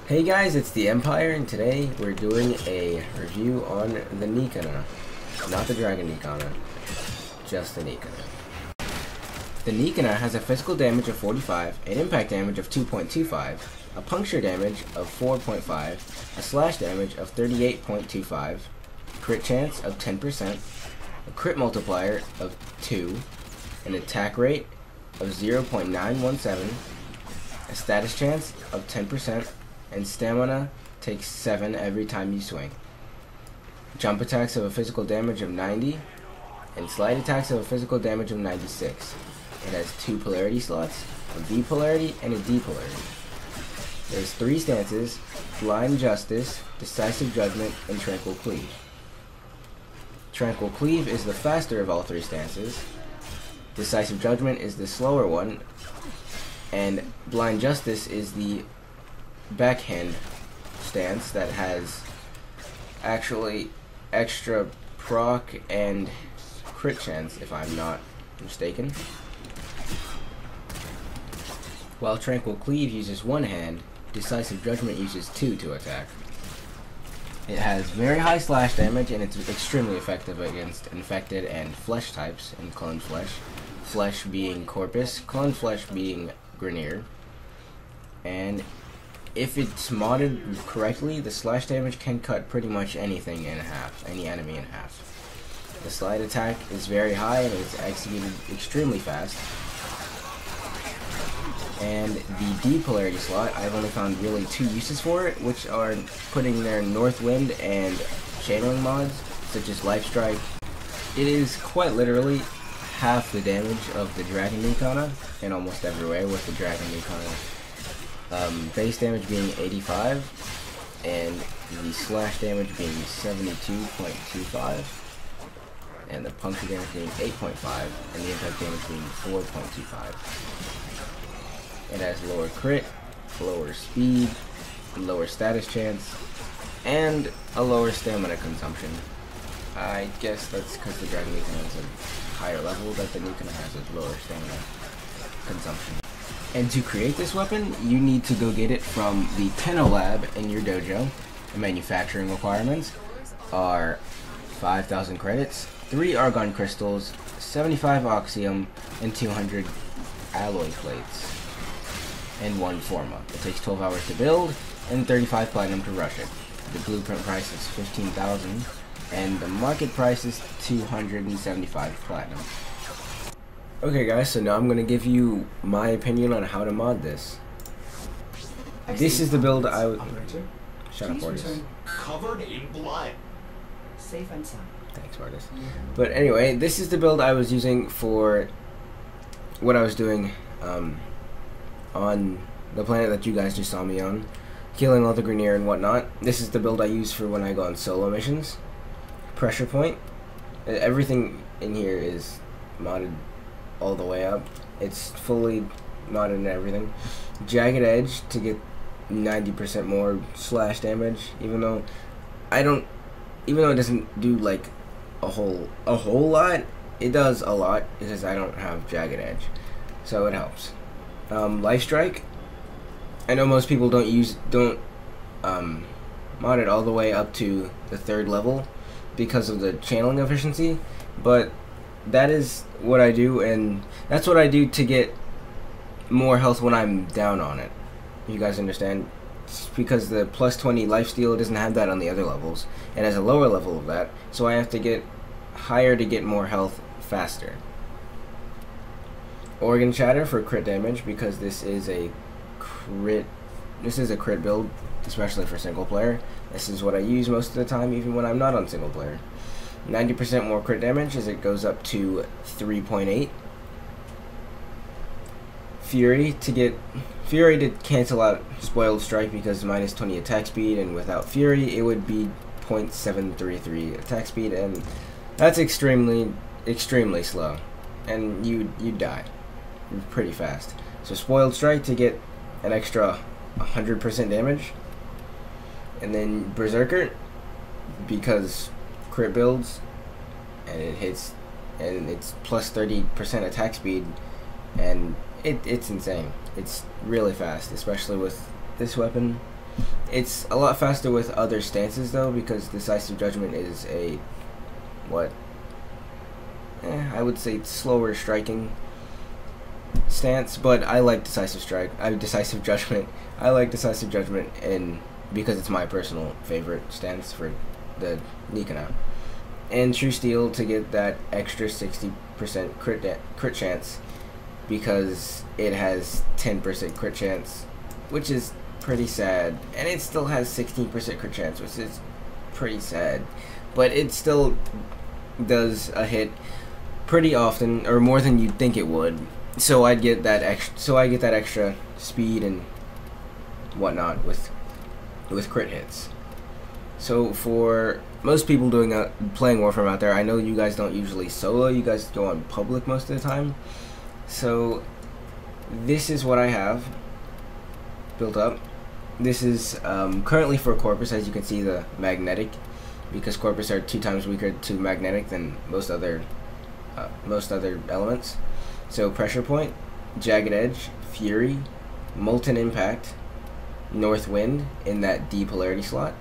Hey guys, it's the Empire, and today we're doing a review on the Nikana. Not the Dragon Nikana, just the Nikana. The Nikana has a physical damage of 45, an impact damage of 2.25, a puncture damage of 4.5, a slash damage of 38.25, crit chance of 10%, a crit multiplier of 2, an attack rate of 0.917, a status chance of 10%, and stamina takes 7 every time you swing. Jump attacks have a physical damage of 90, and slide attacks have a physical damage of 96. It has 2 polarity slots, a V polarity and a D polarity. There's 3 stances: Blind Justice, Decisive Judgment, and Tranquil Cleave. Tranquil Cleave is the faster of all 3 stances, Decisive Judgment is the slower one, and Blind Justice is the backhand stance that has actually extra proc and crit chance, if I'm not mistaken. While Tranquil Cleave uses 1 hand, Decisive Judgment uses 2 to attack. It has very high slash damage, and it's extremely effective against infected and flesh types in Clone Flesh. Flesh being Corpus, Clone Flesh being Grineer. And if it's modded correctly, the slash damage can cut pretty much anything in half, any enemy in half. The slide attack is very high and it's executed extremely fast. And the D polarity slot, I've only found really 2 uses for it, which are putting their North Wind and channeling mods, such as Life Strike. It is quite literally half the damage of the Dragon Nikana in almost every way, with the Dragon Nikana base damage being 85, and the slash damage being 72.25, and the puncture damage being 8.5, and the impact damage being 4.25. It has lower crit, lower speed, lower status chance, and a lower stamina consumption. I guess that's because the Dragon Nikana has a higher level that the Nikana has a lower stamina consumption. And to create this weapon, you need to go get it from the Tenno Lab in your dojo. The manufacturing requirements are 5,000 credits, 3 argon crystals, 75 oxium, and 200 alloy plates, and 1 Forma. It takes 12 hours to build, and 35 platinum to rush it. The blueprint price is 15,000, and the market price is 275 platinum. Okay guys, so now I'm going to give you my opinion on how to mod this. This is the build I would... Shut up, Mortis. Covered in blood. Safe and sound. Thanks, Mortis. But anyway, this is the build I was using for what I was doing on the planet that you guys just saw me on, killing all the Grineer and whatnot. This is the build I use for when I go on solo missions. Pressure point. Everything in here is modded all the way up. It's fully modded and everything. Jagged Edge to get 90% more slash damage, even though it doesn't do like a whole lot, it does a lot because I don't have Jagged Edge, so it helps. Life Strike, I know most people don't mod it all the way up to the 3rd level because of the channeling efficiency, but that is what I do, and that's what I do to get more health when I'm down on it. You guys understand? It's because the plus 20 lifesteal doesn't have that on the other levels. It has a lower level of that, so I have to get higher to get more health faster. Organ Shatter for crit damage, because this is a crit build, especially for single player. This is what I use most of the time, even when I'm not on single player. 90% more crit damage as it goes up to 3.8. Fury to cancel out Spoiled Strike, because minus 20 attack speed, and without Fury it would be 0.733 attack speed, and that's extremely slow, and you'd die pretty fast. So Spoiled Strike to get an extra 100% damage, and then Berserker, because crit builds, and it hits, and it's plus 30% attack speed, and it's insane. It's really fast, especially with this weapon. It's a lot faster with other stances though, because Decisive Judgment is a I would say slower striking stance, but I like Decisive Judgment. I like Decisive Judgment because it's my personal favorite stance for the Nikana. And True Steel to get that extra 60% crit chance, because it has 10% crit chance, which is pretty sad, and it still has 16% crit chance, which is pretty sad, but it still does a hit pretty often, or more than you'd think it would. So I get that extra speed and whatnot with crit hits. So for most people playing Warframe out there, I know you guys don't usually solo, you guys go on public most of the time. So this is what I have built up. This is currently for Corpus, as you can see, the magnetic, because Corpus are 2 times weaker to magnetic than most other elements. So Pressure Point, Jagged Edge, Fury, Molten Impact, North Wind in that D polarity slot,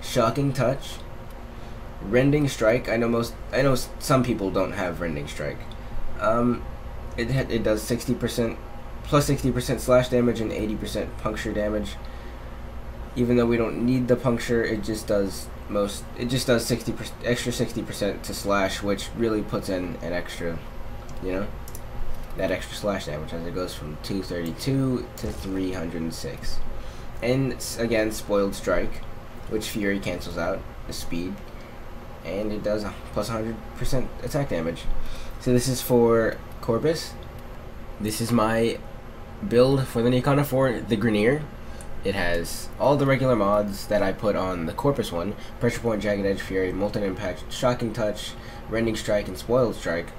Shocking Touch, Rending Strike. I know some people don't have Rending Strike. It does 60% plus 60% slash damage and 80% puncture damage. Even though we don't need the puncture, it just does 60% extra 60% to slash, which really puts in an extra, that extra slash damage, as it goes from 232 to 306. And again, Spoiled Strike, which Fury cancels out the speed, and it does plus 100% attack damage. So this is for Corpus. This is my build for the Nikana for the Grineer. It has all the regular mods that I put on the Corpus one: Pressure Point, Jagged Edge, Fury, Molten Impact, Shocking Touch, Rending Strike, and Spoiled Strike.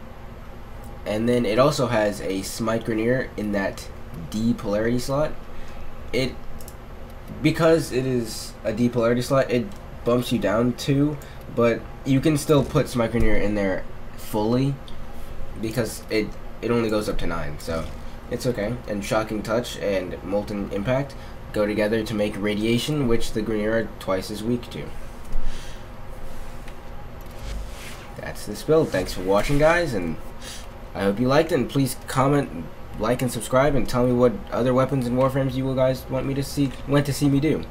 And then it also has a Smite Grineer in that D polarity slot. Because it is a D polarity slot, it bumps you down 2, but you can still put Smite Grineer in there fully, because it only goes up to 9, so it's okay. And Shocking Touch and Molten Impact go together to make Radiation, which the Grineer are twice as weak to. That's this build. Thanks for watching, guys, and I hope you liked it, and please comment, like, and subscribe, and tell me what other weapons and Warframes you guys want to see me do.